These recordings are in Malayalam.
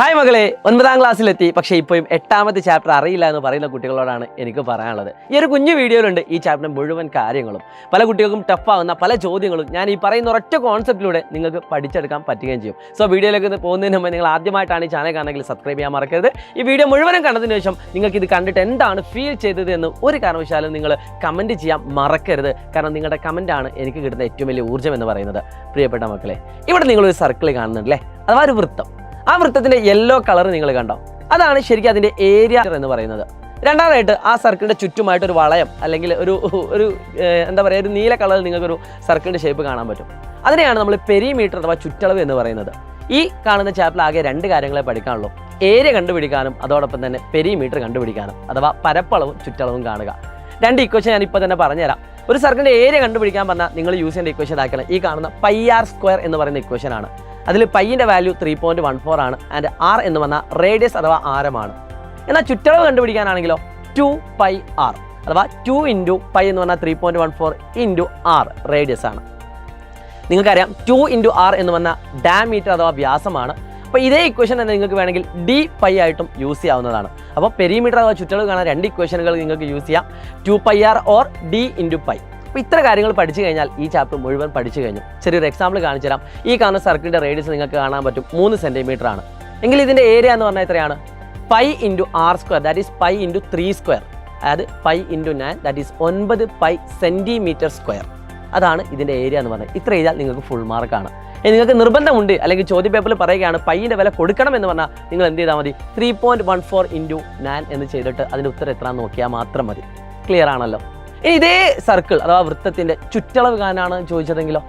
ഹായ് മകളെ, 9ാം ക്ലാസ്സിലെത്തി. പക്ഷേ ഇപ്പോഴും 8ാമത്തെ ചാപ്റ്റർ അറിയില്ല എന്ന് പറയുന്ന കുട്ടികളോടാണ് എനിക്ക് പറയാനുള്ളത്. ഈ ഒരു കുഞ്ഞു വീഡിയോയിലുണ്ട് ഈ ചാപ്റ്ററിൻ്റെ മുഴുവൻ കാര്യങ്ങളും. പല കുട്ടികൾക്കും ടഫാകുന്ന പല ചോദ്യങ്ങളും ഞാൻ ഈ പറയുന്ന ഒരൊറ്റ കോൺസെപ്റ്റിലൂടെ നിങ്ങൾക്ക് പഠിച്ചെടുക്കാൻ പറ്റുകയും ചെയ്യും. സോ വീഡിയോയിലേക്ക് പോകുന്നതിന് മുമ്പ് നിങ്ങൾ ആദ്യമായിട്ടാണ് ഈ ചാനൽ കാണണമെങ്കിൽ സബ്സ്ക്രൈബ് ചെയ്യാൻ മറക്കരുത്. ഈ വീഡിയോ മുഴുവനും കണ്ടതിന് ശേഷം നിങ്ങൾക്ക് ഇത് കണ്ടിട്ട് എന്താണ് ഫീൽ ചെയ്തത് എന്ന് ഒരു കാരണവശാലും നിങ്ങൾ കമൻറ്റ് ചെയ്യാൻ മറക്കരുത്. കാരണം നിങ്ങളുടെ കമൻറ്റാണ് എനിക്ക് കിട്ടുന്ന ഏറ്റവും വലിയ ഊർജ്ജം എന്ന് പറയുന്നത്. പ്രിയപ്പെട്ട മക്കളെ, ഇവിടെ നിങ്ങളൊരു സർക്കിൾ കാണുന്നുണ്ടല്ലേ, അഥവാ ഒരു വൃത്തം. ആ വൃത്തത്തിൻ്റെ യെല്ലോ കളർ നിങ്ങൾ കണ്ടോ? അതാണ് ശരിക്കും അതിൻ്റെ ഏരിയ എന്ന് പറയുന്നത്. രണ്ടാമതായിട്ട് ആ സർക്കിളിൻ്റെ ചുറ്റുമായിട്ട് ഒരു വളയം അല്ലെങ്കിൽ ഒരു എന്താ പറയുക, ഒരു നീല കളറിൽ നിങ്ങൾക്കൊരു സർക്കിളിൻ്റെ ഷേപ്പ് കാണാൻ പറ്റും. അതിനെയാണ് നമ്മൾ പെരിമീറ്റർ അഥവാ ചുറ്റളവ് എന്ന് പറയുന്നത്. ഈ കാണുന്ന ചാപ്റ്ററിൽ ആകെ 2 കാര്യങ്ങളെ പഠിക്കാനുള്ളൂ: ഏരിയ കണ്ടുപിടിക്കാനും അതോടൊപ്പം തന്നെ പെരിമീറ്റർ കണ്ടുപിടിക്കാനും, അഥവാ പരപ്പളവും ചുറ്റളവും കാണുക. 2 ഇക്വേഷൻ ഞാൻ ഇപ്പോൾ തന്നെ പറഞ്ഞുതരാം. ഒരു സർക്കിളിൻ്റെ ഏരിയ കണ്ടുപിടിക്കാൻ പറഞ്ഞാൽ നിങ്ങൾ യൂസ് ചെയ്യേണ്ട ഇക്വേഷൻ ആക്കണം ഈ കാണുന്ന πr² എന്ന് പറയുന്ന ഇക്വേഷനാണ്. അതിൽ പൈൻ്റെ വാല്യൂ 3.14 ആണ്. ആൻഡ് ആർ എന്ന് പറഞ്ഞാൽ റേഡിയസ് അഥവാ ആരമാണ്. എന്നാൽ ചുറ്റളവ് കണ്ടുപിടിക്കാനാണെങ്കിലോ 2πr അഥവാ 2 × π എന്ന് പറഞ്ഞാൽ 3.14 × r റേഡിയസ് ആണ്. നിങ്ങൾക്കറിയാം 2 × r എന്ന് പറഞ്ഞാൽ ഡയമീറ്റർ അഥവാ വ്യാസമാണ്. അപ്പോൾ ഇതേ ഇക്വേഷൻ തന്നെ നിങ്ങൾക്ക് വേണമെങ്കിൽ dπ ആയിട്ടും യൂസ് ചെയ്യാവുന്നതാണ്. അപ്പോൾ പെരിമീറ്റർ അഥവാ ചുറ്റളവ് കാണാൻ 2 ഇക്വേഷനുകൾ നിങ്ങൾക്ക് യൂസ് ചെയ്യാം: 2πr ഓർ d × π. അപ്പോൾ ഇത്ര കാര്യങ്ങൾ പഠിച്ചു കഴിഞ്ഞാൽ ഈ ചാപ്റ്റർ മുഴുവൻ പഠിച്ചു കഴിഞ്ഞു. ചെറിയൊരു എക്സാമ്പിൾ കാണിച്ചു തരാം. ഈ കാണുന്ന സർക്കിളിൻ്റെ റേഡിയസ് നിങ്ങൾക്ക് കാണാൻ പറ്റും 3 സെൻറ്റിമീറ്റർ ആണ്. എങ്കിൽ ഇതിൻ്റെ ഏരിയ എന്ന് പറഞ്ഞാൽ എത്രയാണ്? π × r², ദാറ്റ് ഈസ് π × 3². അതായത് π × 9, ദാറ്റ് ഈസ് 9π cm². അതാണ് ഇതിൻ്റെ ഏരിയ എന്ന് പറഞ്ഞത്. ഇത്ര എഴുതിയാൽ നിങ്ങൾക്ക് ഫുൾ മാർക്കാണ്. നിങ്ങൾക്ക് നിർബന്ധമുണ്ട് അല്ലെങ്കിൽ ചോദ്യ പേപ്പറിൽ പറയുകയാണ് പൈൻ്റെ വില കൊടുക്കണം എന്ന് പറഞ്ഞാൽ നിങ്ങൾ എന്ത് ചെയ്താൽ മതി? 3.14 × 9 എന്ന് ചെയ്തിട്ട് അതിൻ്റെ ഉത്തരം എത്രയാണെന്ന് നോക്കിയാൽ മാത്രം മതി. ക്ലിയർ ആണല്ലോ? ഇനി ഇതേ സർക്കിൾ അഥവാ വൃത്തത്തിൻ്റെ ചുറ്റളവ് കാണാനാണ് ചോദിച്ചതെങ്കിലോ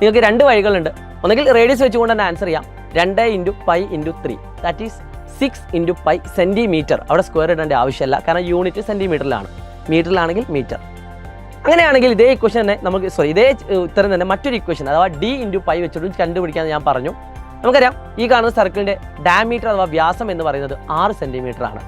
നിങ്ങൾക്ക് 2 വഴികളുണ്ട്. ഒന്നെങ്കിൽ റേഡിയസ് വെച്ചുകൊണ്ട് തന്നെ ആൻസർ ചെയ്യാം. 2 × π × 3, ദാറ്റ് ഈസ് 6 × π സെൻറ്റിമീറ്റർ. അവിടെ സ്ക്വയർ ഇടേണ്ട ആവശ്യമില്ല, കാരണം യൂണിറ്റ് സെൻറ്റിമീറ്ററിലാണ്. മീറ്ററിലാണെങ്കിൽ മീറ്റർ. അങ്ങനെയാണെങ്കിൽ ഇതേ ഇക്വേഷൻ തന്നെ നമുക്ക് ഇതേ ഉത്തരം തന്നെ മറ്റൊരു ഇക്വേഷൻ അഥവാ d × π വെച്ചിട്ട് കണ്ടുപിടിക്കാമെന്ന് ഞാൻ പറഞ്ഞു. നമുക്കറിയാം ഈ കാണുന്ന സർക്കിളിൻ്റെ ഡയമീറ്റർ അഥവാ വ്യാസം എന്ന് പറയുന്നത് 6 സെൻറ്റിമീറ്റർ ആണ്.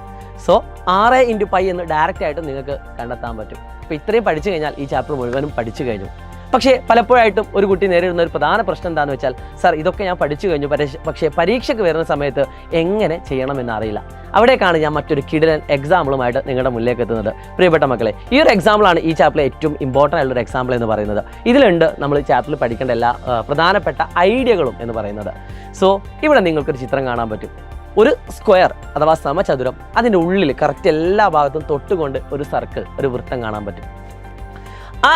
സോ 6 × π എന്ന് ഡയറക്റ്റ് ആയിട്ട് നിങ്ങൾക്ക് കണ്ടെത്താൻ പറ്റും. അപ്പോൾ ഇത്രയും പഠിച്ചു കഴിഞ്ഞാൽ ഈ ചാപ്റ്റർ മുഴുവനും പഠിച്ചു കഴിഞ്ഞു. പക്ഷേ പലപ്പോഴായിട്ടും ഒരു കുട്ടി നേരിടുന്ന ഒരു പ്രധാന പ്രശ്നം എന്താണെന്ന് വെച്ചാൽ, സാർ ഇതൊക്കെ ഞാൻ പഠിച്ചു കഴിഞ്ഞു, പക്ഷേ പരീക്ഷയ്ക്ക് വരുന്ന സമയത്ത് എങ്ങനെ ചെയ്യണമെന്ന് അറിയില്ല. അവിടേക്കാണ് ഞാൻ മറ്റൊരു കിടിലൻ എക്സാമ്പിളുമായിട്ട് നിങ്ങളുടെ മുന്നിലേക്ക് എത്തുന്നത്. പ്രിയപ്പെട്ട മക്കളെ, ഈ ഒരു എക്സാമ്പിളാണ് ഈ ചാപ്റ്ററിലെ ഏറ്റവും ഇമ്പോർട്ടൻ്റ് ആയിട്ടുള്ള എക്സാമ്പിൾ എന്ന് പറയുന്നത്. ഇതിലുണ്ട് നമ്മൾ ചാപ്റ്ററിൽ പഠിക്കേണ്ട എല്ലാ പ്രധാനപ്പെട്ട ഐഡിയകളും എന്ന് പറയുന്നത്. സോ ഇവിടെ നിങ്ങൾക്കൊരു ചിത്രം കാണാൻ പറ്റും. ഒരു സ്ക്വയർ അഥവാ സമചതുരം, അതിൻ്റെ ഉള്ളിൽ കറക്റ്റ് എല്ലാ ഭാഗത്തും തൊട്ടുകൊണ്ട് ഒരു സർക്കിൾ, ഒരു വൃത്തം കാണാൻ പറ്റും. ആ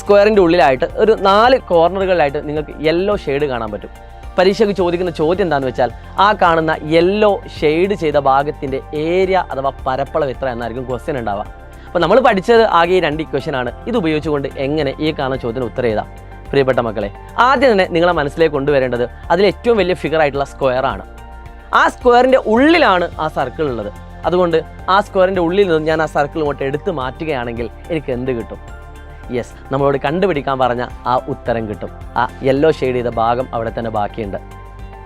സ്ക്വയറിൻ്റെ ഉള്ളിലായിട്ട് ഒരു 4 കോർണറുകളിലായിട്ട് നിങ്ങൾക്ക് യെല്ലോ ഷെയ്ഡ് കാണാൻ പറ്റും. പരീക്ഷയ്ക്ക് ചോദിക്കുന്ന ചോദ്യം എന്താണെന്ന് വെച്ചാൽ, ആ കാണുന്ന യെല്ലോ ഷെയ്ഡ് ചെയ്ത ഭാഗത്തിൻ്റെ ഏരിയ അഥവാ പരപ്പളവ് എത്ര എന്നായിരിക്കും ക്വസ്റ്റ്യൻ ഉണ്ടാവുക. അപ്പോൾ നമ്മൾ പഠിച്ചത് ആകെ 2 ഇക്വേഷനാണ്. ഇത് ഉപയോഗിച്ചുകൊണ്ട് എങ്ങനെ ഈ കാണുന്ന ചോദ്യത്തിന് ഉത്തരം എഴുതാം? പ്രിയപ്പെട്ട മക്കളെ, ആദ്യം തന്നെ നിങ്ങളെ മനസ്സിലേക്ക് കൊണ്ടുവരേണ്ടത് അതിൽ ഏറ്റവും വലിയ ഫിഗർ ആയിട്ടുള്ള സ്ക്വയർ ആണ്. ആ സ്ക്വയറിൻ്റെ ഉള്ളിലാണ് ആ സർക്കിൾ ഉള്ളത്. അതുകൊണ്ട് ആ സ്ക്വയറിൻ്റെ ഉള്ളിൽ നിന്ന് ഞാൻ ആ സർക്കിൾ ഇങ്ങോട്ട് എടുത്ത് മാറ്റുകയാണെങ്കിൽ എനിക്ക് എന്ത് കിട്ടും? യെസ്, നമ്മളോട് കണ്ടുപിടിക്കാൻ പറഞ്ഞ ആ ഉത്തരം കിട്ടും. ആ യെല്ലോ ഷെയ്ഡ് ചെയ്ത ഭാഗം അവിടെ തന്നെ ബാക്കിയുണ്ട്.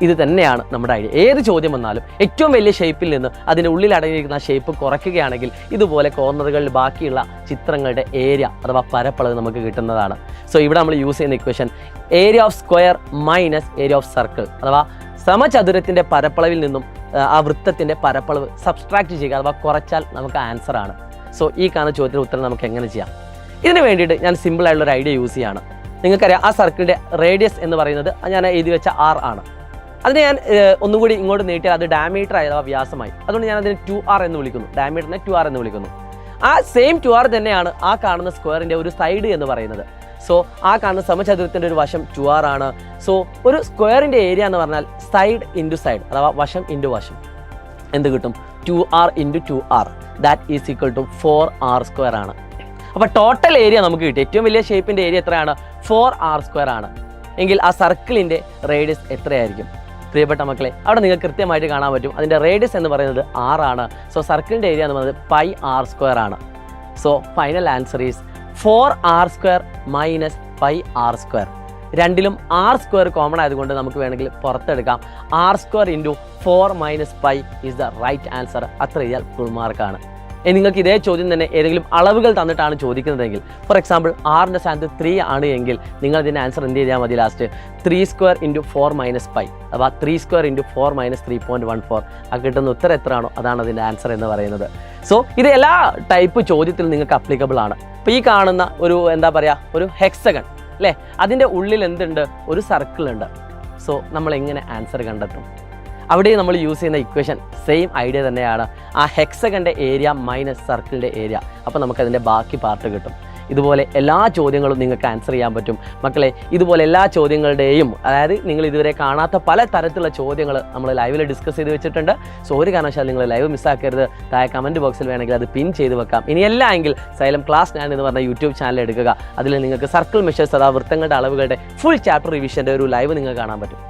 ഇത് തന്നെയാണ് നമ്മുടെ ഐഡിയ. ഏത് ചോദ്യം വന്നാലും ഏറ്റവും വലിയ ഷേപ്പിൽ നിന്ന് അതിൻ്റെ ഉള്ളിൽ അടങ്ങിയിരിക്കുന്ന ഷേപ്പ് കുറയ്ക്കുകയാണെങ്കിൽ ഇതുപോലെ കോർണറുകളിൽ ബാക്കിയുള്ള ചിത്രങ്ങളുടെ ഏരിയ അഥവാ പരപ്പളവ് നമുക്ക് കിട്ടുന്നതാണ്. സോ ഇവിടെ നമ്മൾ യൂസ് ചെയ്യുന്ന equation area of square minus area of circle അഥവാ സമചതുരത്തിൻ്റെ പരപ്പളവിൽ നിന്നും ആ വൃത്തത്തിൻ്റെ പരപ്പളവ് സബ്സ്ട്രാക്ട് ചെയ്യുക അഥവാ കുറച്ചാൽ നമുക്ക് ആൻസർ ആണ്. സോ ഈ കാണുന്ന ചോദ്യത്തിന് ഉത്തരം നമുക്ക് എങ്ങനെ ചെയ്യാം? ഇതിന് വേണ്ടിയിട്ട് ഞാൻ സിമ്പിളായിട്ടുള്ളൊരു ഐഡിയ യൂസ് ചെയ്യുകയാണ്. നിങ്ങൾക്കറിയാം ആ സർക്കിളിൻ്റെ റേഡിയസ് എന്ന് പറയുന്നത് ഞാൻ എഴുതി വെച്ച r ആണ്. അതിനെ ഞാൻ ഒന്നുകൂടി ഇങ്ങോട്ട് നീട്ടിയാൽ അത് ഡയമീറ്റർ അഥവാ വ്യാസമായി. അതുകൊണ്ട് ഞാൻ അതിനെ 2r എന്ന് വിളിക്കുന്നു. ഡയമീറ്ററിനെ 2r എന്ന് വിളിക്കുന്നു. ആ സെയിം 2r തന്നെയാണ് ആ കാണുന്ന സ്ക്വയറിൻ്റെ ഒരു സൈഡ് എന്ന് പറയുന്നത്. സോ ആ കാണുന്ന സമചതുരത്തിൻ്റെ ഒരു വശം 2r ആണ്. സോ ഒരു സ്ക്വയറിൻ്റെ ഏരിയ എന്ന് പറഞ്ഞാൽ സൈഡ് ഇൻറ്റു സൈഡ് അഥവാ വശം ഇൻറ്റു വശം. എന്ത് കിട്ടും? 2r × 2r, that is equal to 4r² ആണ്. അപ്പോൾ ടോട്ടൽ ഏരിയ നമുക്ക് കിട്ടി. ഏറ്റവും വലിയ ഷേപ്പിൻ്റെ ഏരിയ എത്രയാണ്? 4r² ആണ്. എങ്കിൽ ആ സർക്കിളിൻ്റെ റേഡിയസ് എത്രയായിരിക്കും? പ്രിയപ്പെട്ട മക്കളെ, അവിടെ നിങ്ങൾക്ക് കൃത്യമായിട്ട് കാണാൻ പറ്റും. അതിൻ്റെ റേഡിയസ് എന്ന് പറയുന്നത് 6 ആണ്. സോ സർക്കിളിൻ്റെ ഏരിയ എന്ന് പറയുന്നത് πr² ആണ്. So final answer is 4r² minus πr². രണ്ടിലും r² കോമൺ ആയതുകൊണ്ട് നമുക്ക് വേണമെങ്കിൽ പുറത്തെടുക്കാം. r² × 4 - π is the right answer. അത്ര എഴുതിയാൽ ഫുൾ മാർക്കാണ്. നിങ്ങൾക്ക് ഇതേ ചോദ്യം തന്നെ ഏതെങ്കിലും അളവുകൾ തന്നിട്ടാണ് ചോദിക്കുന്നതെങ്കിൽ, ഫോർ എക്സാമ്പിൾ 6ൻ്റെ സ്ഥാനത്ത് 3 ആണ് എങ്കിൽ നിങ്ങൾ ഇതിൻ്റെ ആൻസർ എന്ത് ചെയ്താൽ മതി? ലാസ്റ്റ് 3² × 4 - 5 അഥവാ 3² × 4 - 3.14 ആ കിട്ടുന്ന ഉത്തരം എത്രയാണോ അതാണ് അതിൻ്റെ ആൻസർ എന്ന് പറയുന്നത്. സോ ഇത് എല്ലാ ടൈപ്പ് ചോദ്യത്തിൽ നിങ്ങൾക്ക് അപ്ലിക്കബിൾ ആണ്. ഇപ്പോൾ ഈ കാണുന്ന ഒരു എന്താ പറയുക, ഒരു ഹെക്സഗൺ അല്ലേ, അതിൻ്റെ ഉള്ളിൽ എന്തുണ്ട്? ഒരു സർക്കിൾ ഉണ്ട്. സോ നമ്മൾ എങ്ങനെ ആൻസർ കണ്ടെത്തും? അവിടെ നമ്മൾ യൂസ് ചെയ്യുന്ന ഇക്വേഷൻ സെയിം ഐഡിയ തന്നെയാണ്. ആ ഹെക്സഗൻ്റെ ഏരിയ മൈനസ് സർക്കിളിൻ്റെ ഏരിയ, അപ്പോൾ നമുക്കതിൻ്റെ ബാക്കി പാർട്ട് കിട്ടും. ഇതുപോലെ എല്ലാ ചോദ്യങ്ങളും നിങ്ങൾക്ക് ആൻസർ ചെയ്യാൻ പറ്റും മക്കളെ. ഇതുപോലെ എല്ലാ ചോദ്യങ്ങളുടെയും, അതായത് നിങ്ങൾ ഇതുവരെ കാണാത്ത പല തരത്തിലുള്ള ചോദ്യങ്ങൾ നമ്മൾ ലൈവിൽ ഡിസ്കസ് ചെയ്ത് വെച്ചിട്ടുണ്ട്. സോ ഒരു കാരണവശാലും നിങ്ങൾ ലൈവ് മിസ്സാക്കരുത്. താഴെ കമൻറ്റ് ബോക്സിൽ വേണമെങ്കിൽ അത് പിൻ ചെയ്ത് വെക്കാം. ഇനിയല്ല എങ്കിൽ സൈലം ക്ലാസ് 9 എന്ന് പറഞ്ഞ യൂട്യൂബ് ചാനൽ എടുക്കുക. അതിൽ നിങ്ങൾക്ക് സർക്കിൾ മെഷേഴ്സ് അഥവാ വൃത്തങ്ങളുടെ അളവുകളുടെ ഫുൾ ചാപ്റ്റർ റിവിഷൻ്റെ ഒരു ലൈവ് നിങ്ങൾക്ക് കാണാൻ പറ്റും.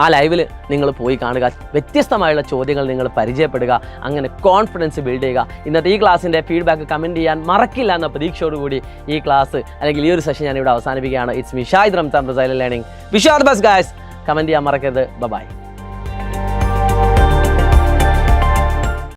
ആ ലൈവിൽ നിങ്ങൾ പോയി കാണുക, വ്യത്യസ്തമായുള്ള ചോദ്യങ്ങൾ നിങ്ങൾ പരിചയപ്പെടുക, അങ്ങനെ കോൺഫിഡൻസ് ബിൽഡ് ചെയ്യുക. ഇന്നത്തെ ഈ ക്ലാസ്സിൻ്റെ ഫീഡ്ബാക്ക് കമൻറ്റ് ചെയ്യാൻ മറക്കില്ല എന്ന പ്രതീക്ഷയോടുകൂടി ഈ ക്ലാസ് അല്ലെങ്കിൽ ഈ ഒരു സെഷൻ ഞാനിവിടെ അവസാനിപ്പിക്കുകയാണ്. It's me Shahid Ramzan from silent learning. Wish you all the best guys. Comment ചെയ്യാൻ മറക്കരുത്. ബൈ.